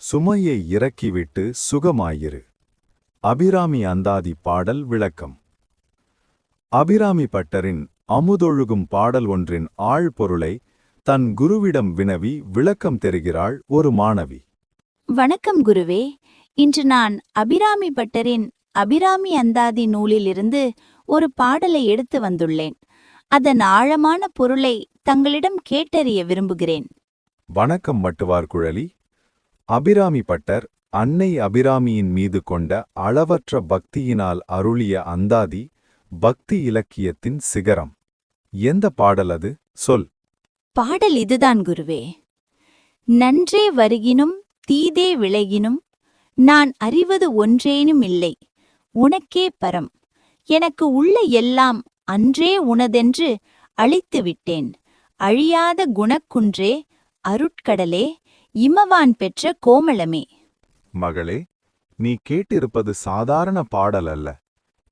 சுமையை இறக்கிவிட்டு சுகமாயிரு. அபிராமி அந்தாதி பாடல் விளக்கம். அபிராமி பட்டரின் அமுதொழுகும் பாடல் ஒன்றின் ஆழ்பொருளை தன் குருவிடம் வினவி விளக்கம் தெரிகிறாள் ஒரு மாணவி. வணக்கம் குருவே. இன்று நான் அபிராமி பட்டரின் அபிராமி அந்தாதி நூலிலிருந்து ஒரு பாடலை எடுத்து வந்துள்ளேன். அதன் ஆழமான பொருளை தங்களிடம் கேட்டறிய விரும்புகிறேன். வணக்கம் மட்டுவார் குழலி. அபிராமி பட்டர் அன்னை அபிராமியின் மீது கொண்ட அளவற்ற பக்தியினால் அருளிய அந்தாதி பக்தி இலக்கியத்தின் சிகரம். எந்த பாடல் அது? சொல். பாடல் இதுதான் குருவே. நன்றே வருகினும் தீதே விளைகினும் நான் அறிவது ஒன்றேனும் இல்லை, உனக்கே பரம். எனக்கு உள்ள எல்லாம் அன்றே உனதென்று அழித்து விட்டேன். அழியாத குணக்குன்றே, அருட்கடலே, இமவான் பெற்ற கோமளமே. மகளே, நீ கேட்டிருப்பது சாதாரண பாடல் அல்ல.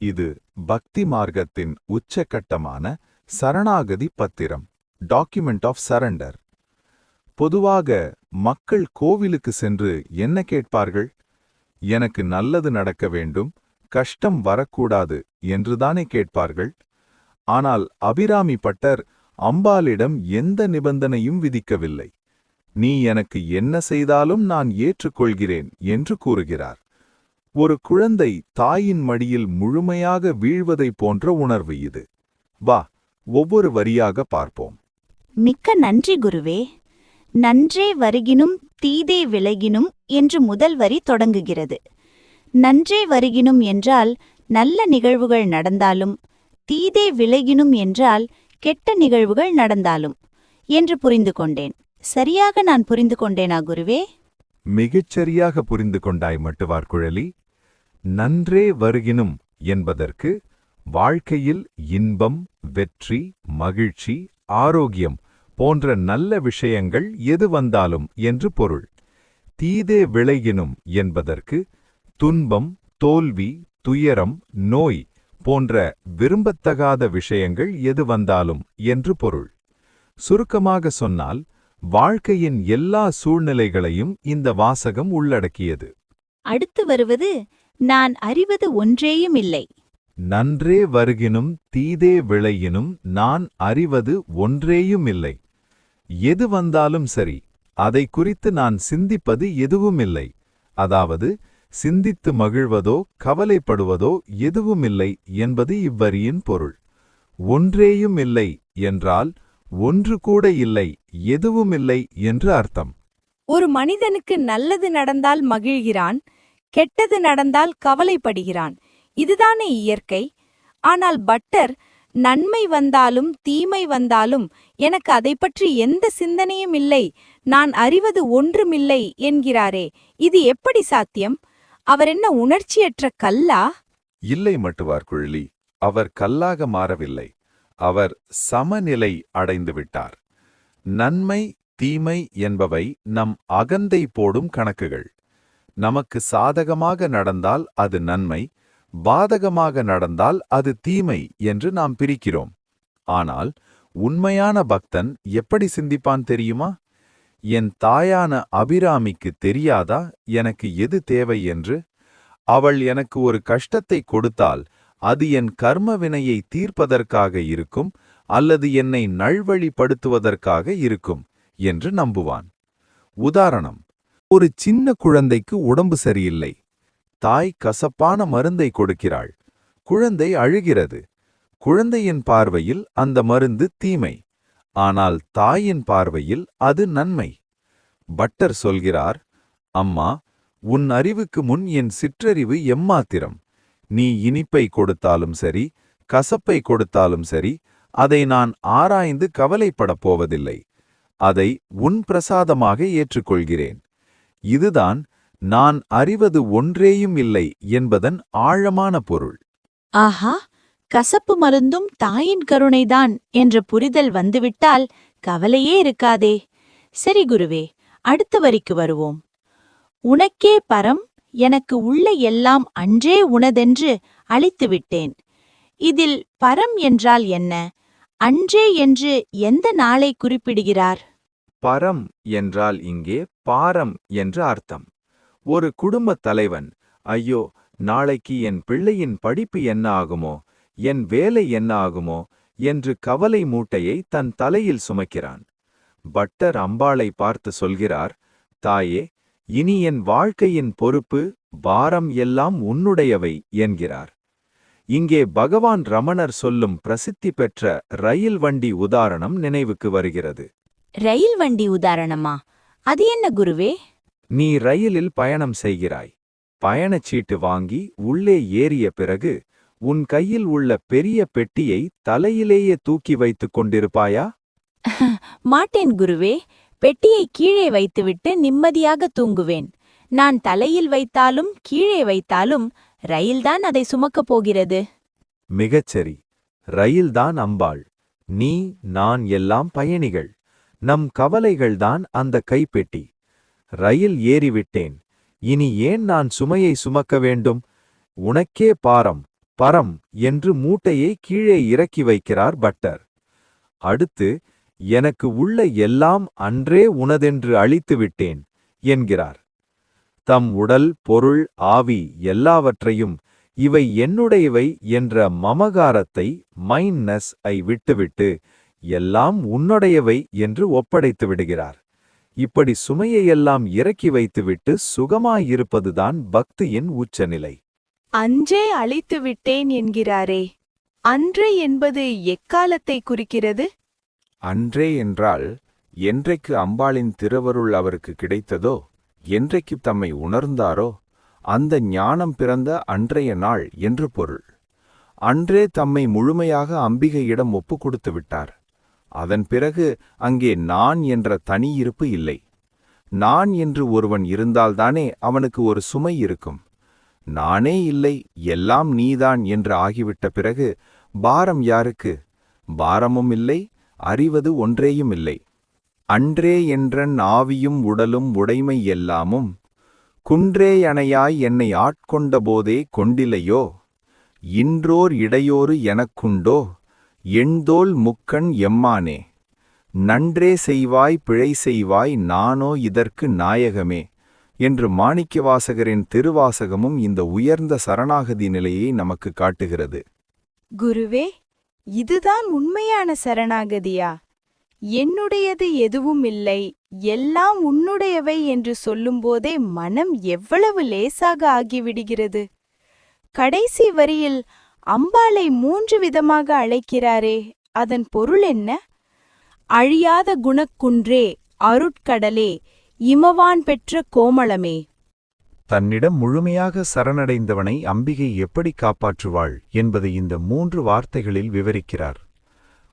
இது பக்தி மார்க்கத்தின் உச்சகட்டமான சரணாகதி பத்திரம், டாக்குமெண்ட் ஆஃப் சரண்டர். பொதுவாக மக்கள் கோவிலுக்கு சென்று என்ன கேட்பார்கள்? எனக்கு நல்லது நடக்க வேண்டும், கஷ்டம் வரக்கூடாது என்றுதானே கேட்பார்கள். ஆனால் அபிராமி பட்டர் அம்பாளிடம் எந்த நிபந்தனையும் விதிக்கவில்லை. நீ எனக்கு என்ன செய்தாலும் நான் ஏற்றுக்கொள்கிறேன் என்று கூறுகிறார். ஒரு குழந்தை தாயின் மடியில் முழுமையாக வீழ்வதைப் போன்ற உணர்வு இது. வா, ஒவ்வொரு வரியாக பார்ப்போம். மிக்க நன்றி குருவே. நன்றே வருகினும் தீதே விளைகினும் என்று முதல் வரி தொடங்குகிறது. நன்றே வருகினும் என்றால் நல்ல நிகழ்வுகள் நடந்தாலும், தீதே விளைகினும் என்றால் கெட்ட நிகழ்வுகள் நடந்தாலும் என்று புரிந்து கொண்டேன். சரியாக நான் புரிந்து கொண்டேனா குருவே? மிகச்சரியாக புரிந்து கொண்டாய் மட்டுவார் குழலி. நன்றே வருகினும் என்பதற்கு வாழ்க்கையில் இன்பம், வெற்றி, மகிழ்ச்சி, ஆரோக்கியம் போன்ற நல்ல விஷயங்கள் எது வந்தாலும் என்று பொருள். தீதே விளைகினும் என்பதற்கு துன்பம், தோல்வி, துயரம், நோய் போன்ற விரும்பத்தகாத விஷயங்கள் எது வந்தாலும் என்று பொருள். சுருக்கமாக சொன்னால், வாழ்க்கையின் எல்லா சூழ்நிலைகளையும் இந்த வாசகம் உள்ளடக்கியது. அடுத்து வருவது நான் அறிவது ஒன்றேயும் இல்லை. நன்றே வருகினும் தீதே விளையினும் நான் அறிவது ஒன்றேயும் இல்லை. எது வந்தாலும் சரி, அதை குறித்து நான் சிந்திப்பது எதுவுமில்லை. அதாவது சிந்தித்து மகிழ்வதோ கவலைப்படுவதோ எதுவுமில்லை என்பது இவ்வரியின் பொருள். ஒன்றேயும் இல்லை என்றால் ஒன்று கூட இல்லை, எதுவுமில்லை என்று அர்த்தம். ஒரு மனிதனுக்கு நல்லது நடந்தால் மகிழ்கிறான், கெட்டது நடந்தால் கவலைப்படுகிறான். இதுதானே இயற்கை. ஆனால் பட்டர் நன்மை வந்தாலும் தீமை வந்தாலும் எனக்கு அதை பற்றி எந்த சிந்தனையும் இல்லை, நான் அறிவது ஒன்றுமில்லை என்கிறாரே, இது எப்படி சாத்தியம்? அவர் என்ன உணர்ச்சியற்ற கல்லா? இல்லை மட்டுவார் குழலி, அவர் கல்லாக மாறவில்லை. அவர் சமநிலை அடைந்து விட்டார். நன்மை தீமை என்பவை நம் அகந்தை போடும் கணக்குகள். நமக்கு சாதகமாக நடந்தால் அது நன்மை, பாதகமாக நடந்தால் அது தீமை என்று நாம் பிரிக்கிறோம். ஆனால் உண்மையான பக்தன் எப்படி சிந்திப்பான் தெரியுமா? என் தாயான அபிராமிக்கு தெரியாதா எனக்கு எது தேவை என்று? அவள் எனக்கு ஒரு கஷ்டத்தை கொடுத்தால் அது என் கர்ம வினையை தீர்ப்பதற்காக இருக்கும், அல்லது என்னை நல்வழிப்படுத்துவதற்காக இருக்கும் என்று நம்புவான். உதாரணம், ஒரு சின்ன குழந்தைக்கு உடம்பு சரியில்லை. தாய் கசப்பான மருந்தை கொடுக்கிறாள். குழந்தை அழுகிறது. குழந்தையின் பார்வையில் அந்த மருந்து தீமை, ஆனால் தாயின் பார்வையில் அது நன்மை. பட்டர் சொல்கிறார், அம்மா, உன் அறிவுக்கு முன் என் சிற்றறிவு எம்மாத்திரம். நீ இனிப்பை கொடுத்தாலும் சரி, கசப்பை கொடுத்தாலும் சரி, அதை நான் ஆராய்ந்து கவலைப்படப் போவதில்லை. அதை உன் பிரசாதமாக ஏற்றுக்கொள்கிறேன். இதுதான் நான் அறிவது ஒன்றேயும் இல்லை என்பதன் ஆழமான பொருள். ஆஹா, கசப்பு மருந்தும் தாயின் கருணைதான் என்ற புரிதல் வந்துவிட்டால் கவலையே இருக்காதே. சரி குருவே, அடுத்த வரிக்கு வருவோம். உனக்கே பரம், எனக்கு உள்ள எல்லாம் அன்றே உனதென்று அழித்துவிட்டேன். இதில் பரம் என்றால் என்ன? அன்றே என்று எந்த நாளை குறிப்பிடுகிறார்? பரம் என்றால் இங்கே பாரம் என்று அர்த்தம். ஒரு குடும்பத் தலைவன், ஐயோ, நாளைக்கு என் பிள்ளையின் படிப்பு என்ன ஆகுமோ, என் வேலை என்ன ஆகுமோ என்று கவலை மூட்டையை தன் தலையில் சுமக்கிறான். பட்டர் அம்பாளை பார்த்து சொல்கிறார், தாயே, இனி என் வாழ்க்கையின் பொறுப்பு, பாரம் எல்லாம் உன்னுடையவை என்கிறார். இங்கே பகவான் ரமணர் சொல்லும் பிரசித்தி பெற்ற ரயில் வண்டி உதாரணம் நினைவுக்கு வருகிறது. ரயில் வண்டி உதாரணமா? அது என்ன குருவே? நீ ரயிலில் பயணம் செய்கிறாய். பயணச்சீட்டு வாங்கி உள்ளே ஏறிய பிறகு உன் கையில் உள்ள பெரிய பெட்டியை தலையிலேயே தூக்கி வைத்துக் கொண்டிருப்பாயா? மாட்டேன் குருவே. பெட்டியை கீழே வைத்துவிட்டு நிம்மதியாக தூங்குவேன். நான் தலையில் வைத்தாலும் கீழே வைத்தாலும் ரயில்தான் அதை சுமக்கப் போகிறது. மிகச்சரி. ரயில்தான் அம்பாள். நீ, நான் எல்லாம் பயணிகள். நம் கவலைகள்தான் அந்த கைப்பெட்டி. ரயில் ஏறிவிட்டேன். இனி ஏன் நான் சுமையை சுமக்க வேண்டும்? உனக்கே பாரம், பரம் என்று மூட்டையை கீழே இறக்கி வைக்கிறார் பட்டர். அடுத்து, எனக்கு உள்ள எல்லாம் அன்றே உனதென்று அளித்து விட்டேன் என்கிறார். தம் உடல், பொருள், ஆவி எல்லாவற்றையும் இவை என்னுடையவை என்ற மமகாரத்தை, மைண்ட்னஸ் ஐ விட்டுவிட்டு எல்லாம் உன்னுடையவை என்று ஒப்படைத்து விடுகிறார். இப்படி சுமையையெல்லாம் இறக்கி வைத்துவிட்டு சுகமாயிருப்பதுதான் பக்தியின் உச்சநிலை. அன்றே அழித்து விட்டேன் என்கிறாரே, அன்று என்பது எக்காலத்தை குறிக்கிறது? அன்றே என்றால் என்றைக்கு அம்பாளின் திருவருள் அவருக்கு கிடைத்ததோ, என்றைக்கு தம்மை உணர்ந்தாரோ அந்த ஞானம் பிறந்த அன்றைய நாள் என்று பொருள். அன்றே தம்மை முழுமையாக அம்பிகையிடம் ஒப்பு கொடுத்து விட்டார். அதன் பிறகு அங்கே நான் என்ற தனியிருப்பு இல்லை. நான் என்று ஒருவன் இருந்தால்தானே அவனுக்கு ஒரு சுமை இருக்கும். நானே இல்லை, எல்லாம் நீதான் என்று ஆகிவிட்ட பிறகு பாரம் யாருக்கு? பாரமும் இல்லை, அறிவது ஒன்றேயும் இல்லை. அன்றே என்றன் ஆவியும் உடலும் உடைமை எல்லாமும் குன்றே அணையாய் என்னை ஆட்கொண்ட போதே கொண்டிலையோ, இன்றோர் இடையோரு எனக்குண்டோ, எண்தோள் முக்கண் எம்மானே, நன்றே செய்வாய் பிழை செய்வாய் நானோ இதற்கு நாயகமே என்று மாணிக்கவாசகரின் திருவாசகமும் இந்த உயர்ந்த சரணாகதி நிலையை நமக்கு காட்டுகிறது. குருவே, இதுதான் உண்மையான சரணாகதியா? என்னுடையது எதுவும் இல்லை, எல்லாம் உன்னுடையவை என்று சொல்லும்போதே மனம் எவ்வளவு லேசாக ஆகிவிடுகிறது. கடைசி வரியில் அம்பாளை 3 விதமாக அழைக்கிறாரே, அதன் பொருள் என்ன? அழியாத குணக்குன்றே, அருட்கடலே, இமவான் பெற்ற கோமளமே. தன்னிடம் முழுமையாக சரணடைந்தவனை அம்பிகை எப்படி காப்பாற்றுவாள் என்பதை இந்த 3 வார்த்தைகளில் விவரிக்கிறார்.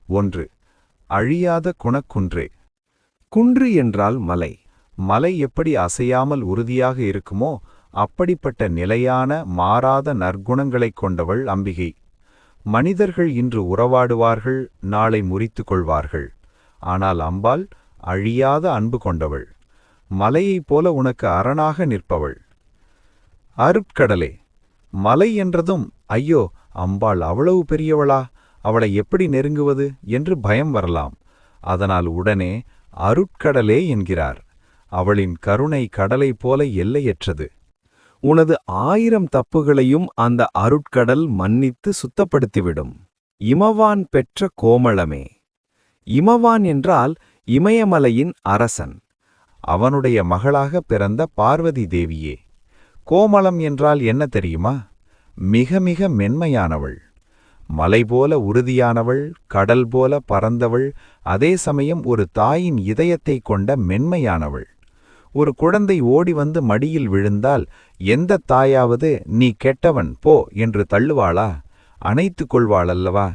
1. அழியாத குணக்குன்றே. குன்று என்றால் மலை. மலை எப்படி அசையாமல் உறுதியாக இருக்குமோ அப்படிப்பட்ட நிலையான மாறாத நற்குணங்களைக் கொண்டவள் அம்பிகை. மனிதர்கள் இன்று உறவாடுவார்கள், நாளை முறித்து கொள்வார்கள். ஆனால் அம்பாள் அழியாத அன்பு கொண்டவள். மலையைப் போல உனக்கு அரணாக நிற்பவள். அருட்கடலே. மலை என்றதும் ஐயோ, அம்பாள் அவ்வளவு பெரியவளா, அவளை எப்படி நெருங்குவது என்று பயம் வரலாம். அதனால் உடனே அருட்கடலே என்கிறார். அவளின் கருணை கடலை போல எல்லையற்றது. உனது 1000 தப்புகளையும் அந்த அருட்கடல் மன்னித்து சுத்தப்படுத்திவிடும். இமவான் பெற்ற கோமளமே. இமவான் என்றால் இமயமலையின் அரசன். அவனுடைய மகளாக பிறந்த பார்வதி தேவியே. கோமளம் என்றால் என்ன தெரியுமா? மிக மிக மென்மையானவள். மலை போல உறுதியானவள், கடல் போல பரந்தவள், அதே சமயம் ஒரு தாயின் இதயத்தை கொண்ட மென்மையானவள். ஒரு குழந்தை ஓடி வந்து மடியில் விழுந்தால் எந்த தாயாவது நீ கெட்டவன் போ என்று தள்ளுவாளா? அணைத்துக் கொள்வாளல்லவா?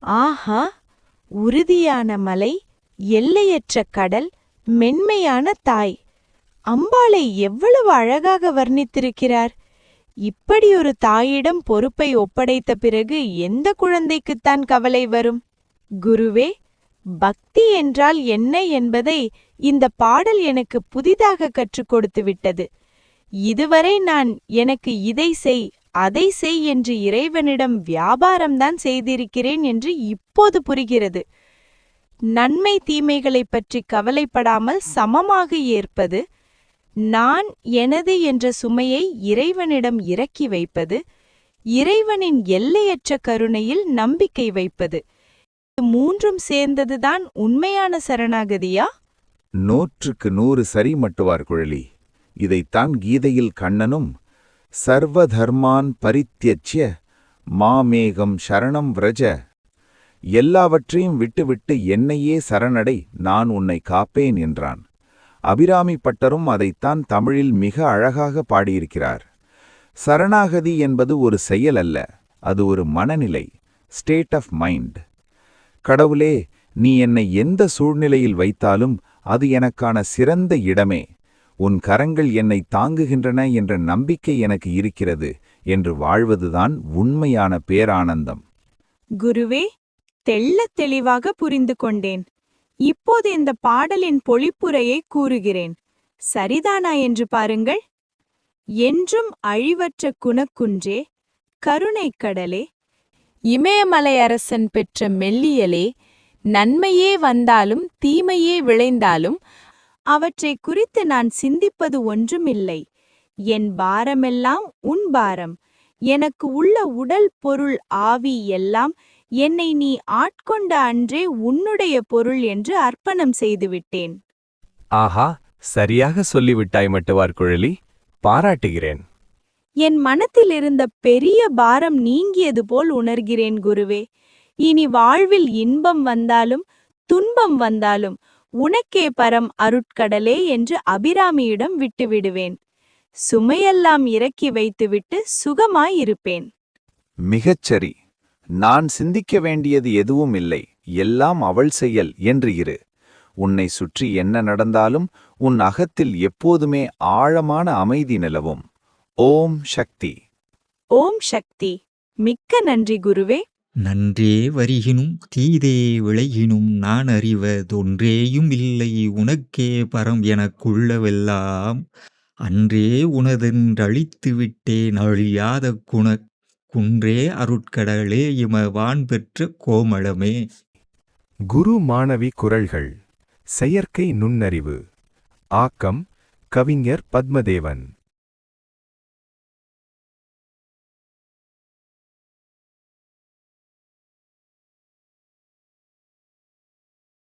ஆஹா, உறுதியான மலை, எல்லையற்ற கடல், மென்மையான தாய். அம்பாளை எவ்வளவு அழகாக வர்ணித்திருக்கிறார். இப்படியொரு தாயிடம் பொறுப்பை ஒப்படைத்த பிறகு எந்த குழந்தைக்குத்தான் கவலை வரும்? குருவே, பக்தி என்றால் என்ன என்பதை இந்த பாடல் எனக்கு புதிதாக கற்றுக் கொடுத்து விட்டது. இதுவரை நான் எனக்கு இதை செய், அதை செய் என்று இறைவனிடம் வியாபாரம்தான் செய்திருக்கிறேன் என்று இப்போது புரிகிறது. நன்மை தீமைகளைப் பற்றி கவலைப்படாமல் சமமாக ஏற்பது, நான் எனது என்ற சுமையை இறைவனிடம் இறக்கி வைப்பது, இறைவனின் எல்லையற்ற கருணையில் நம்பிக்கை வைப்பது. இது மூன்றும் சேர்ந்ததுதான் உண்மையான சரணாகதியா? 100க்கு 100 சரி மட்டுவார் குழலி. இதைத்தான் கீதையில் கண்ணனும் சர்வதர்மான் பரித்யஜ்ய மாமேகம் சரணம் விரஜ, எல்லாவற்றையும் விட்டுவிட்டு என்னையே சரணடை, நான் உன்னை காப்பேன் என்றான். அபிராமி பட்டரும் அதைத்தான் தமிழில் மிக அழகாக பாடியிருக்கிறார். சரணாகதி என்பது ஒரு செயல் அல்ல, அது ஒரு மனநிலை, ஸ்டேட் ஆஃப் மைண்ட். கடவுளே, நீ என்னை எந்த சூழ்நிலையில் வைத்தாலும் அது எனக்கான சிறந்த இடமே, உன் கரங்கள் என்னை தாங்குகின்றன என்ற நம்பிக்கை எனக்கு இருக்கிறது என்று வாழ்வதுதான் உண்மையான பேரானந்தம். குருவே, தெள்ளத் தெளிவாக புரிந்து கொண்டேன். இப்போது இந்த பாடலின் பொழிப்புரையை கூறுகிறேன். சரிதானா என்று பாருங்கள். என்றும் அழிவற்ற குணக்குன்றே, கருணைக் கடலே, இமயமலை அரசன் பெற்ற மெல்லியலே, நன்மையே வந்தாலும் தீமையே விளைந்தாலும் அவற்றை குறித்து நான் சிந்திப்பது ஒன்றுமில்லை. என் பாரமெல்லாம் உன் பாரம். எனக்கு உள்ள உடல் பொருள் ஆவி எல்லாம் என்னை நீ ஆட்கொண்ட அன்றே உன்னுடைய பொருள் என்று அர்ப்பணம் செய்துவிட்டேன். ஆஹா, சரியாக சொல்லிவிட்டாய் மட்டுவார் குழலி. பாராட்டுகிறேன். என் மனத்தில் இருந்த பெரிய பாரம் நீங்கியது போல் உணர்கிறேன் குருவே. இனி வாழ்வில் இன்பம் வந்தாலும் துன்பம் வந்தாலும் உனக்கே பரம் அருட்கடலே என்று அபிராமியிடம் விட்டுவிடுவேன். சுமையெல்லாம் இறக்கி வைத்துவிட்டு சுகமாயிருப்பேன். மிகச்சரி. நான் சிந்திக்க வேண்டியது எதுவும் இல்லை, எல்லாம் அவள் செயல் என்று இரு. உன்னை சுற்றி என்ன நடந்தாலும் உன் அகத்தில் எப்போதுமே ஆழமான அமைதி நிலவும். ஓம் சக்தி. ஓம் சக்தி. மிக்க நன்றி குருவே. நன்றே வரிகினும் தீதே விளைகினும் நான் அறிவதொன்றேயும் இல்லை உனக்கே பரம் எனக்குள்ளவெல்லாம் அன்றே உனதென்றழித்து விட்டேன் அழியாத குன்றே அருட்கடலே இமவான் பெற்ற கோமளமே. குரு மாணவி குரல்கள். செயற்கை நுண்ணறிவு. ஆக்கம் கவிஞர் பத்மதேவன்.